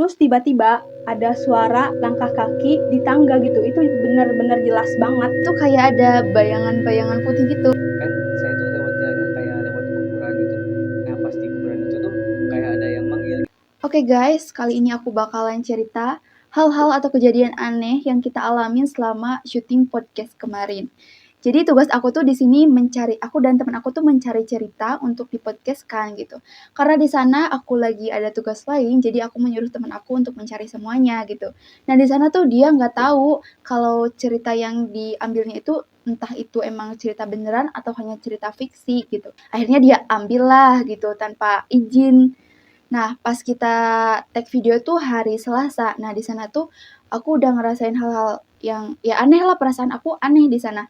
terus tiba-tiba ada suara langkah kaki di tangga gitu. Itu benar-benar jelas banget. Itu kayak ada bayangan-bayangan putih gitu. Kan saya tuh lewat jalannya kayak lewat kuburan gitu. Nah pas di kuburan itu tuh kayak ada yang manggil. Oke guys, kali ini aku bakalan cerita hal-hal atau kejadian aneh yang kita alamin selama syuting podcast kemarin. Jadi tugas aku tuh di sini aku dan teman aku tuh mencari cerita untuk di podcast kan gitu. Karena di sana aku lagi ada tugas lain, jadi aku menyuruh teman aku untuk mencari semuanya gitu. Nah di sana tuh dia nggak tahu kalau cerita yang diambilnya itu entah itu emang cerita beneran atau hanya cerita fiksi gitu. Akhirnya dia ambil lah gitu tanpa izin. Nah, pas kita tag video tuh hari Selasa. Nah, di sana tuh aku udah ngerasain hal-hal yang ya aneh lah, perasaan aku aneh di sana.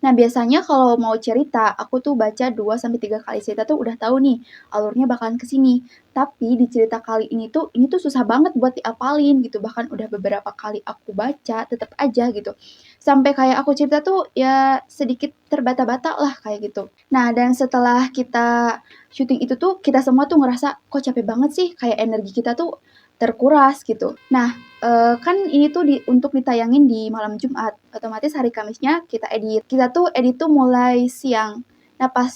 Nah, biasanya kalau mau cerita, aku tuh baca 2 sampai 3 kali cerita tuh udah tahu nih alurnya bakalan ke sini. Tapi di cerita kali ini tuh susah banget buat diapalin gitu. Bahkan udah beberapa kali aku baca, tetap aja gitu. Sampai kayak aku cerita tuh ya sedikit terbata-bata lah kayak gitu. Nah, dan setelah kita syuting itu tuh kita semua tuh ngerasa kok capek banget sih, kayak energi kita tuh terkuras gitu. Nah, kan ini tuh untuk ditayangin di malam Jumat, otomatis hari Kamisnya kita edit. Kita tuh edit tuh mulai siang. Nah pas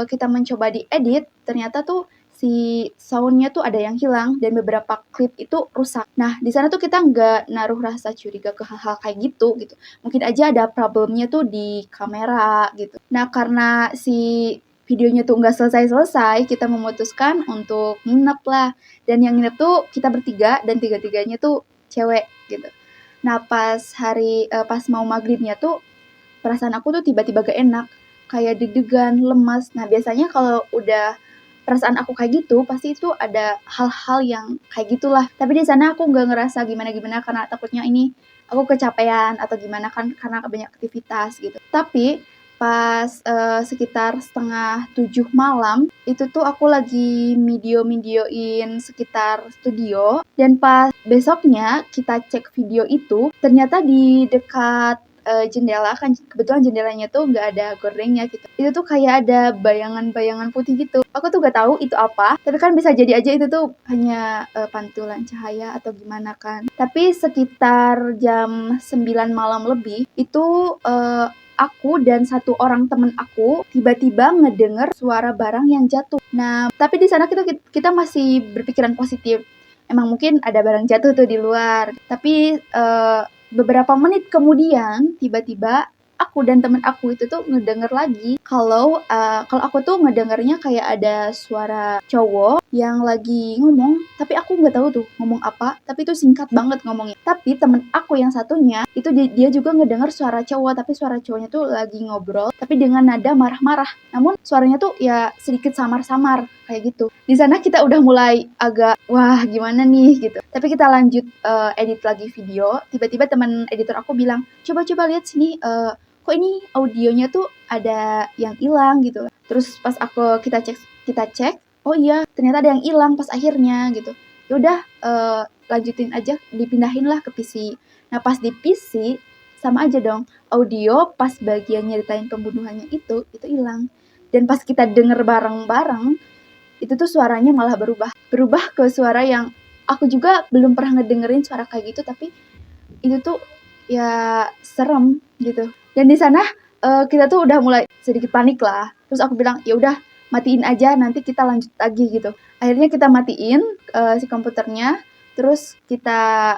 kita mencoba diedit, ternyata tuh si soundnya tuh ada yang hilang dan beberapa klip itu rusak. Nah di sana tuh kita nggak naruh rasa curiga ke hal-hal kayak gitu. Mungkin aja ada problemnya tuh di kamera gitu. Nah karena si videonya tuh nggak selesai-selesai, kita memutuskan untuk nginep lah. Dan yang nginep tuh kita bertiga dan tiga-tiganya tuh cewek gitu. Nah pas mau maghribnya tuh perasaan aku tuh tiba-tiba gak enak, kayak deg-degan, lemas. Nah biasanya kalau udah perasaan aku kayak gitu pasti itu ada hal-hal yang kayak gitulah. Tapi di sana aku nggak ngerasa gimana-gimana karena takutnya ini aku kecapean atau gimana kan karena banyak aktivitas gitu. Tapi pas sekitar 6:30 malam itu tuh aku lagi videoin sekitar studio dan pas besoknya kita cek video itu ternyata di dekat jendela kan kebetulan jendelanya tuh nggak ada gordengnya gitu. Itu tuh kayak ada bayangan-bayangan putih gitu. Aku tuh nggak tahu itu apa, tapi kan bisa jadi aja itu tuh hanya pantulan cahaya atau gimana kan. Tapi sekitar jam 9 malam lebih itu aku dan satu orang temen aku tiba-tiba ngedenger suara barang yang jatuh. Nah, tapi di sana kita masih berpikiran positif. Emang mungkin ada barang jatuh tuh di luar. Tapi beberapa menit kemudian tiba-tiba aku dan temen aku itu tuh ngedenger lagi kalau aku tuh ngedengernya kayak ada suara cowok yang lagi ngomong, tapi aku nggak tahu tuh ngomong apa, tapi itu singkat banget ngomongnya. Tapi temen aku yang satunya itu dia juga ngedenger suara cowok, tapi suara cowoknya tuh lagi ngobrol tapi dengan nada marah-marah. Namun suaranya tuh ya sedikit samar-samar kayak gitu. Di sana kita udah mulai agak wah gimana nih gitu. Tapi kita lanjut edit lagi video. Tiba-tiba teman editor aku bilang, coba lihat sini, kok ini audionya tuh ada yang hilang gitu. Terus pas kita cek, oh iya ternyata ada yang hilang pas akhirnya gitu. Ya udah lanjutin aja, dipindahin lah ke PC. Nah pas di PC sama aja dong, audio pas bagian nyeritain pembunuhannya itu hilang. Dan pas kita denger bareng-bareng, itu tuh suaranya malah berubah ke suara yang aku juga belum pernah ngedengerin suara kayak gitu, tapi itu tuh ya serem gitu. Dan di sana kita tuh udah mulai sedikit panik lah. Terus aku bilang, ya udah matiin aja nanti kita lanjut lagi gitu. Akhirnya kita matiin si komputernya, terus kita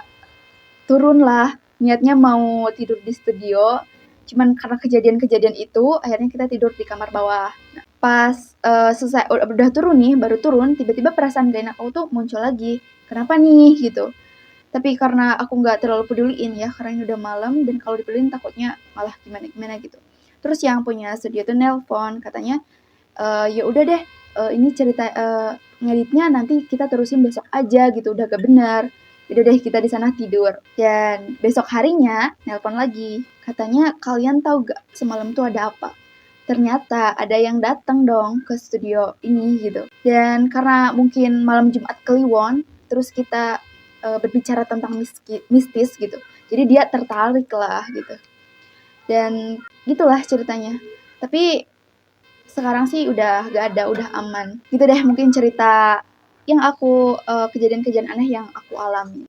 turun lah. Niatnya mau tidur di studio, cuman karena kejadian-kejadian itu akhirnya kita tidur di kamar bawah. Nah, pas selesai udah turun nih, baru turun tiba-tiba perasaan gak enak aku tuh muncul lagi. Kenapa nih gitu. Tapi karena aku nggak terlalu peduliin ya, karena ini udah malam dan kalau dipeduliin takutnya malah gimana-gimana gitu. Terus yang punya studio tuh nelpon, katanya, ya udah deh, ini cerita ngeditnya nanti kita terusin besok aja gitu, udah gak benar. Udah deh kita di sana tidur. Dan besok harinya nelpon lagi, katanya kalian tahu gak semalam tuh ada apa? Ternyata ada yang datang dong ke studio ini gitu. Dan karena mungkin malam Jumat Kliwon, terus kita berbicara tentang mistis gitu. Jadi dia tertarik lah gitu. Dan gitulah ceritanya. Tapi sekarang sih udah gak ada, udah aman. Gitu deh mungkin cerita kejadian-kejadian aneh yang aku alami.